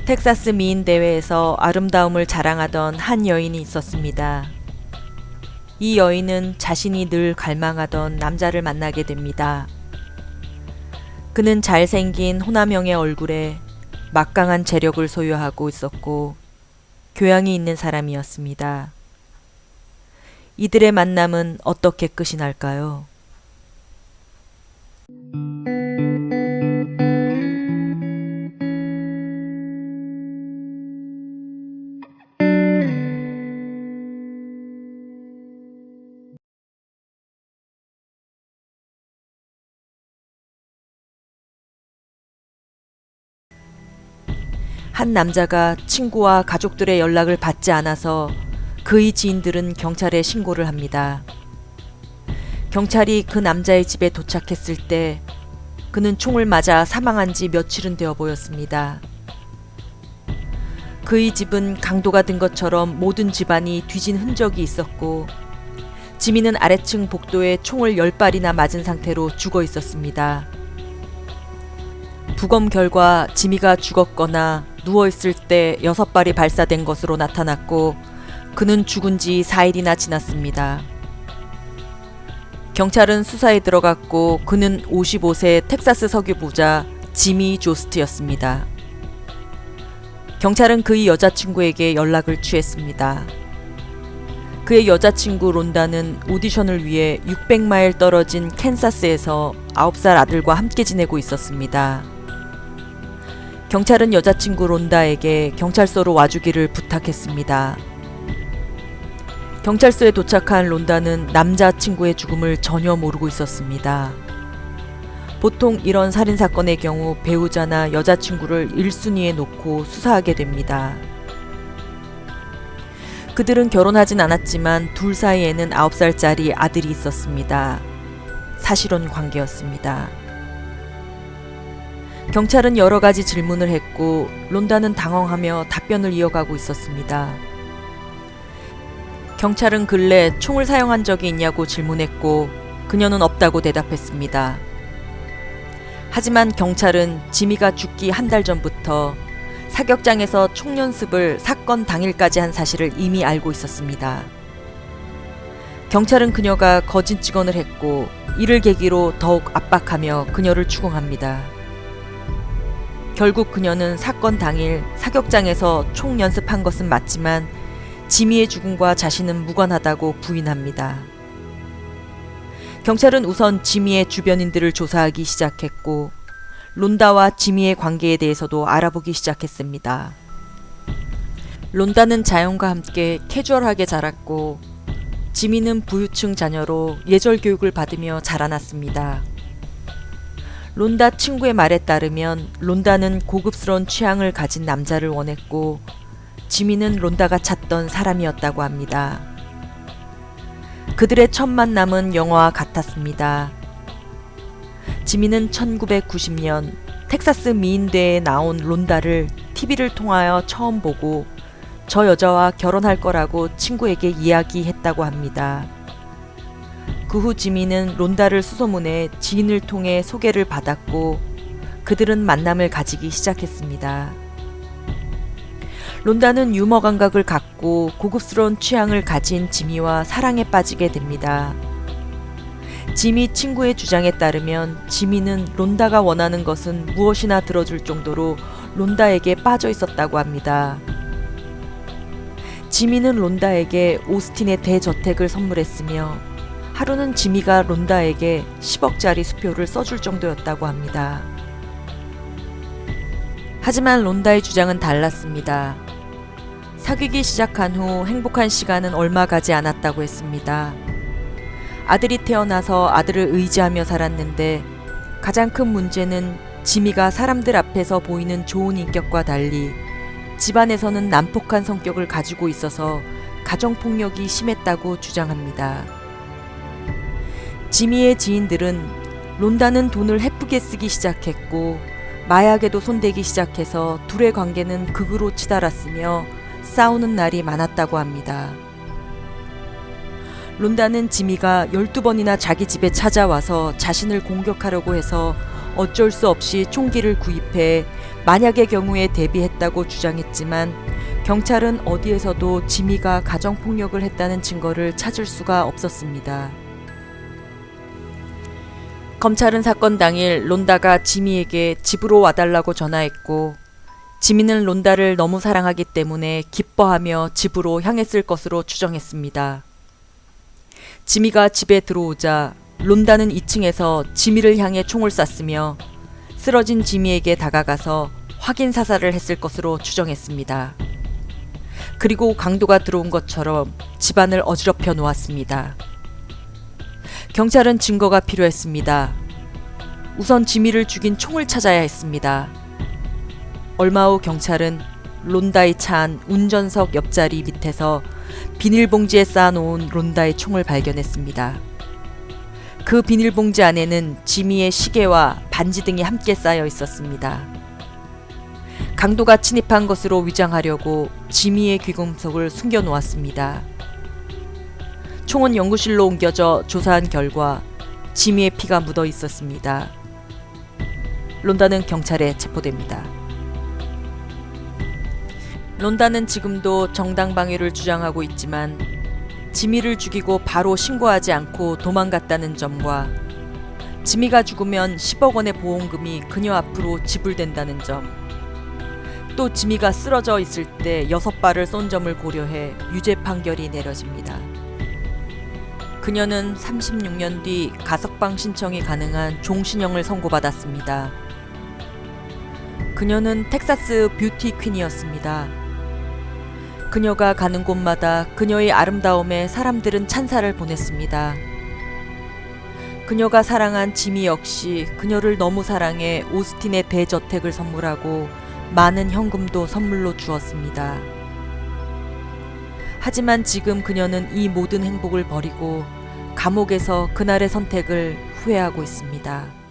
텍사스 미인 대회에서 아름다움을 자랑하던 한 여인이 있었습니다. 이 여인은 자신이 늘 갈망하던 남자를 만나게 됩니다. 그는 잘생긴 호남형의 얼굴에 막강한 재력을 소유하고 있었고 교양이 있는 사람이었습니다. 이들의 만남은 어떻게 끝이 날까요? 한 남자가 친구와 가족들의 연락을 받지 않아서 그의 지인들은 경찰에 신고를 합니다. 경찰이 그 남자의 집에 도착했을 때 그는 총을 맞아 사망한 지 며칠은 되어 보였습니다. 그의 집은 강도가 든 것처럼 모든 집안이 뒤진 흔적이 있었고 지미는 아래층 복도에 총을 10발이나 맞은 상태로 죽어 있었습니다. 부검 결과 지미가 죽었거나 누워있을 때 6발이 발사된 것으로 나타났고 그는 죽은 지 4일이나 지났습니다. 경찰은 수사에 들어갔고 그는 55세 텍사스 석유 부자 지미 조스트였습니다. 경찰은 그의 여자친구에게 연락을 취했습니다. 그의 여자친구 론다는 오디션을 위해 600마일 떨어진 캔사스에서 9살 아들과 함께 지내고 있었습니다. 경찰은 여자친구 론다에게 경찰서로 와주기를 부탁했습니다. 경찰서에 도착한 론다는 남자친구의 죽음을 전혀 모르고 있었습니다. 보통 이런 살인사건의 경우 배우자나 여자친구를 1순위에 놓고 수사하게 됩니다. 그들은 결혼하진 않았지만 둘 사이에는 9살짜리 아들이 있었습니다. 사실혼 관계였습니다. 경찰은 여러 가지 질문을 했고 론다는 당황하며 답변을 이어가고 있었습니다. 경찰은 근래 총을 사용한 적이 있냐고 질문했고 그녀는 없다고 대답했습니다. 하지만 경찰은 지미가 죽기 한 달 전부터 사격장에서 총 연습을 사건 당일까지 한 사실을 이미 알고 있었습니다. 경찰은 그녀가 거짓 증언을 했고 이를 계기로 더욱 압박하며 그녀를 추궁합니다. 결국 그녀는 사건 당일 사격장에서 총 연습한 것은 맞지만 지미의 죽음과 자신은 무관하다고 부인합니다. 경찰은 우선 지미의 주변인들을 조사하기 시작했고 론다와 지미의 관계에 대해서도 알아보기 시작했습니다. 론다는 자연과 함께 캐주얼하게 자랐고 지미는 부유층 자녀로 예절 교육을 받으며 자라났습니다. 론다 친구의 말에 따르면 론다는 고급스러운 취향을 가진 남자를 원했고 지미는 론다가 찾던 사람이었다고 합니다. 그들의 첫 만남은 영화와 같았습니다. 지미는 1990년 텍사스 미인대회에 나온 론다를 TV를 통하여 처음 보고 저 여자와 결혼할 거라고 친구에게 이야기했다고 합니다. 그 후 지미는 론다를 수소문해 지인을 통해 소개를 받았고 그들은 만남을 가지기 시작했습니다. 론다는 유머 감각을 갖고 고급스러운 취향을 가진 지미와 사랑에 빠지게 됩니다. 지미 친구의 주장에 따르면 지미는 론다가 원하는 것은 무엇이나 들어줄 정도로 론다에게 빠져 있었다고 합니다. 지미는 론다에게 오스틴의 대저택을 선물했으며 하루는 지미가 론다에게 10억짜리 수표를 써줄 정도였다고 합니다. 하지만 론다의 주장은 달랐습니다. 사귀기 시작한 후 행복한 시간은 얼마 가지 않았다고 했습니다. 아들이 태어나서 아들을 의지하며 살았는데 가장 큰 문제는 지미가 사람들 앞에서 보이는 좋은 인격과 달리 집안에서는 난폭한 성격을 가지고 있어서 가정폭력이 심했다고 주장합니다. 지미의 지인들은 론다는 돈을 헤프게 쓰기 시작했고 마약에도 손대기 시작해서 둘의 관계는 극으로 치달았으며 싸우는 날이 많았다고 합니다. 론다는 지미가 12번이나 자기 집에 찾아와서 자신을 공격하려고 해서 어쩔 수 없이 총기를 구입해 만약의 경우에 대비했다고 주장했지만 경찰은 어디에서도 지미가 가정폭력을 했다는 증거를 찾을 수가 없었습니다. 검찰은 사건 당일 론다가 지미에게 집으로 와달라고 전화했고 지미는 론다를 너무 사랑하기 때문에 기뻐하며 집으로 향했을 것으로 추정했습니다. 지미가 집에 들어오자 론다는 2층에서 지미를 향해 총을 쐈으며 쓰러진 지미에게 다가가서 확인 사살을 했을 것으로 추정했습니다. 그리고 강도가 들어온 것처럼 집안을 어지럽혀 놓았습니다. 경찰은 증거가 필요했습니다. 우선 지미를 죽인 총을 찾아야 했습니다. 얼마 후 경찰은 론다의 차 안 운전석 옆자리 밑에서 비닐봉지에 쌓아놓은 론다의 총을 발견했습니다. 그 비닐봉지 안에는 지미의 시계와 반지 등이 함께 쌓여 있었습니다. 강도가 침입한 것으로 위장하려고 지미의 귀금속을 숨겨 놓았습니다. 총은 연구실로 옮겨져 조사한 결과 지미의 피가 묻어 있었습니다. 론다는 경찰에 체포됩니다. 론다는 지금도 정당방위를 주장하고 있지만 지미를 죽이고 바로 신고하지 않고 도망갔다는 점과 지미가 죽으면 10억 원의 보험금이 그녀 앞으로 지불된다는 점, 또 지미가 쓰러져 있을 때 6발을 쏜 점을 고려해 유죄 판결이 내려집니다. 그녀는 36년 뒤 가석방 신청이 가능한 종신형을 선고받았습니다. 그녀는 텍사스 뷰티 퀸이었습니다. 그녀가 가는 곳마다 그녀의 아름다움에 사람들은 찬사를 보냈습니다. 그녀가 사랑한 지미 역시 그녀를 너무 사랑해 오스틴의 대저택을 선물하고 많은 현금도 선물로 주었습니다. 하지만 지금 그녀는 이 모든 행복을 버리고 감옥에서 그날의 선택을 후회하고 있습니다.